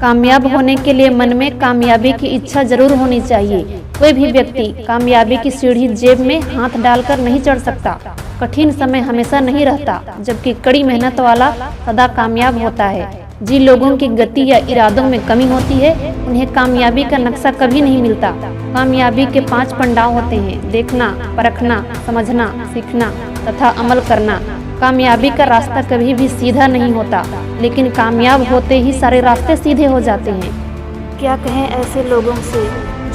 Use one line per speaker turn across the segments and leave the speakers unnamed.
कामयाब होने के लिए मन में कामयाबी की इच्छा जरूर होनी चाहिए। कोई भी व्यक्ति कामयाबी की सीढ़ी जेब में हाथ डालकर नहीं चढ़ सकता। कठिन समय हमेशा नहीं रहता, जबकि कड़ी मेहनत वाला सदा कामयाब होता है। जिन लोगों की गति या इरादों में कमी होती है, उन्हें कामयाबी का नक्शा कभी नहीं मिलता। कामयाबी के 5 पंडाव होते हैं: देखना, परखना, समझना, सीखना तथा अमल करना। कामयाबी का रास्ता कभी भी सीधा नहीं होता, लेकिन कामयाब होते ही सारे रास्ते सीधे हो जाते हैं।
क्या कहें ऐसे लोगों से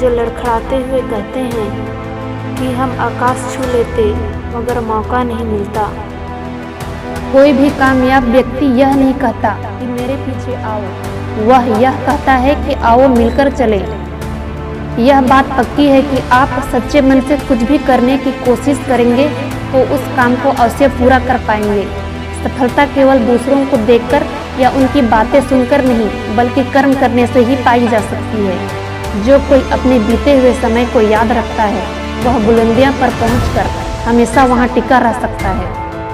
जो लड़खड़ाते हुए कहते हैं कि हम आकाश छू लेते मगर मौका नहीं मिलता।
कोई भी कामयाब व्यक्ति यह नहीं कहता कि मेरे पीछे आओ, वह यह कहता है कि आओ मिलकर चले। यह बात पक्की है कि आप सच्चे मन से कुछ भी करने की कोशिश करेंगे तो उस काम को अवश्य पूरा कर पाएंगे। सफलता केवल दूसरों को देखकर या उनकी बातें सुनकर नहीं, बल्कि कर्म करने से ही पाई जा सकती है। जो कोई अपने बीते हुए समय को याद रखता है, वह बुलंदियों पर पहुंचकर हमेशा वहां टिका रह सकता है।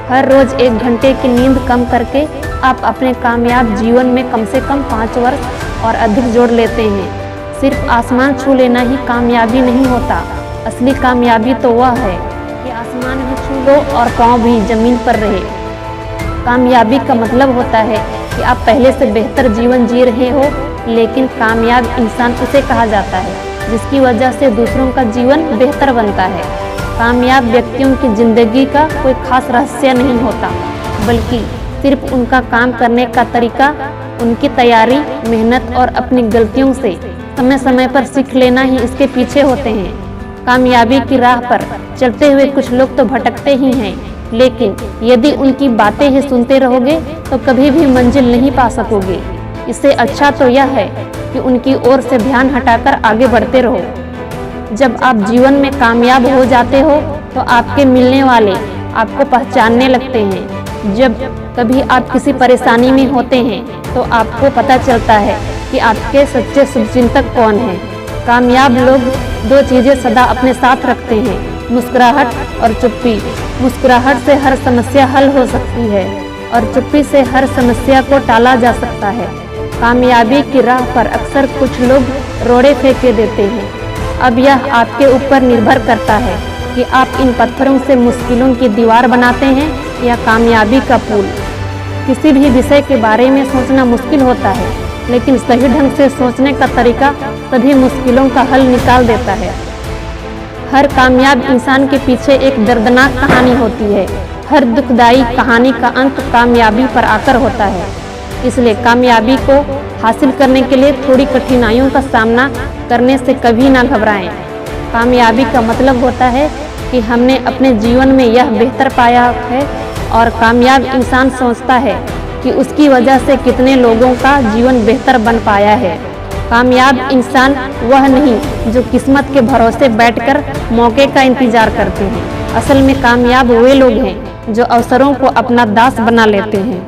हर रोज 1 घंटे की नींद कम करके आप अपने कामयाब जीवन में कम से कम 5 वर्ष और अधिक जोड़ लेते हैं। सिर्फ आसमान छू लेना ही कामयाबी नहीं होता। असली कामयाबी तो वह है कि आसमान भी छू लो और पाँव भी जमीन पर रहे। कामयाबी का मतलब होता है कि आप पहले से बेहतर जीवन जी रहे हो, लेकिन कामयाब इंसान उसे कहा जाता है जिसकी वजह से दूसरों का जीवन बेहतर बनता है। कामयाब व्यक्तियों की जिंदगी का कोई खास रहस्य नहीं होता, बल्कि सिर्फ उनका काम करने का तरीका, उनकी तैयारी, मेहनत और अपनी गलतियों से समय समय पर सीख लेना ही इसके पीछे होते हैं। कामयाबी की राह पर चलते हुए कुछ लोग तो भटकते ही हैं, लेकिन यदि उनकी बातें ही सुनते रहोगे तो कभी भी मंजिल नहीं पा सकोगे। इससे अच्छा तो यह है कि उनकी ओर से ध्यान हटाकर आगे बढ़ते रहो। जब आप जीवन में कामयाब हो जाते हो तो आपके मिलने वाले आपको पहचानने लगते हैं। जब कभी आप किसी परेशानी में होते हैं तो आपको पता चलता है कि आपके सच्चे शुभचिंतक कौन हैं। कामयाब लोग 2 चीज़ें सदा अपने साथ रखते हैं: मुस्कुराहट और चुप्पी। मुस्कुराहट से हर समस्या हल हो सकती है और चुप्पी से हर समस्या को टाला जा सकता है। कामयाबी की राह पर अक्सर कुछ लोग रोड़े फेंक देते हैं। अब यह आपके ऊपर निर्भर करता है कि आप इन पत्थरों से मुश्किलों की दीवार बनाते हैं या कामयाबी का पुल। किसी भी विषय के बारे में सोचना मुश्किल होता है, लेकिन सही ढंग से सोचने का तरीका सभी मुश्किलों का हल निकाल देता है। हर कामयाब इंसान के पीछे एक दर्दनाक कहानी होती है। हर दुखदाई कहानी का अंत कामयाबी पर आकर होता है। इसलिए कामयाबी को हासिल करने के लिए थोड़ी कठिनाइयों का सामना करने से कभी ना घबराएं। कामयाबी का मतलब होता है कि हमने अपने जीवन में यह बेहतर पाया है, और कामयाब इंसान सोचता है कि उसकी वजह से कितने लोगों का जीवन बेहतर बन पाया है। कामयाब इंसान वह नहीं जो किस्मत के भरोसे बैठकर मौके का इंतजार करते हैं। असल में कामयाब वे लोग हैं जो अवसरों को अपना दास बना लेते हैं।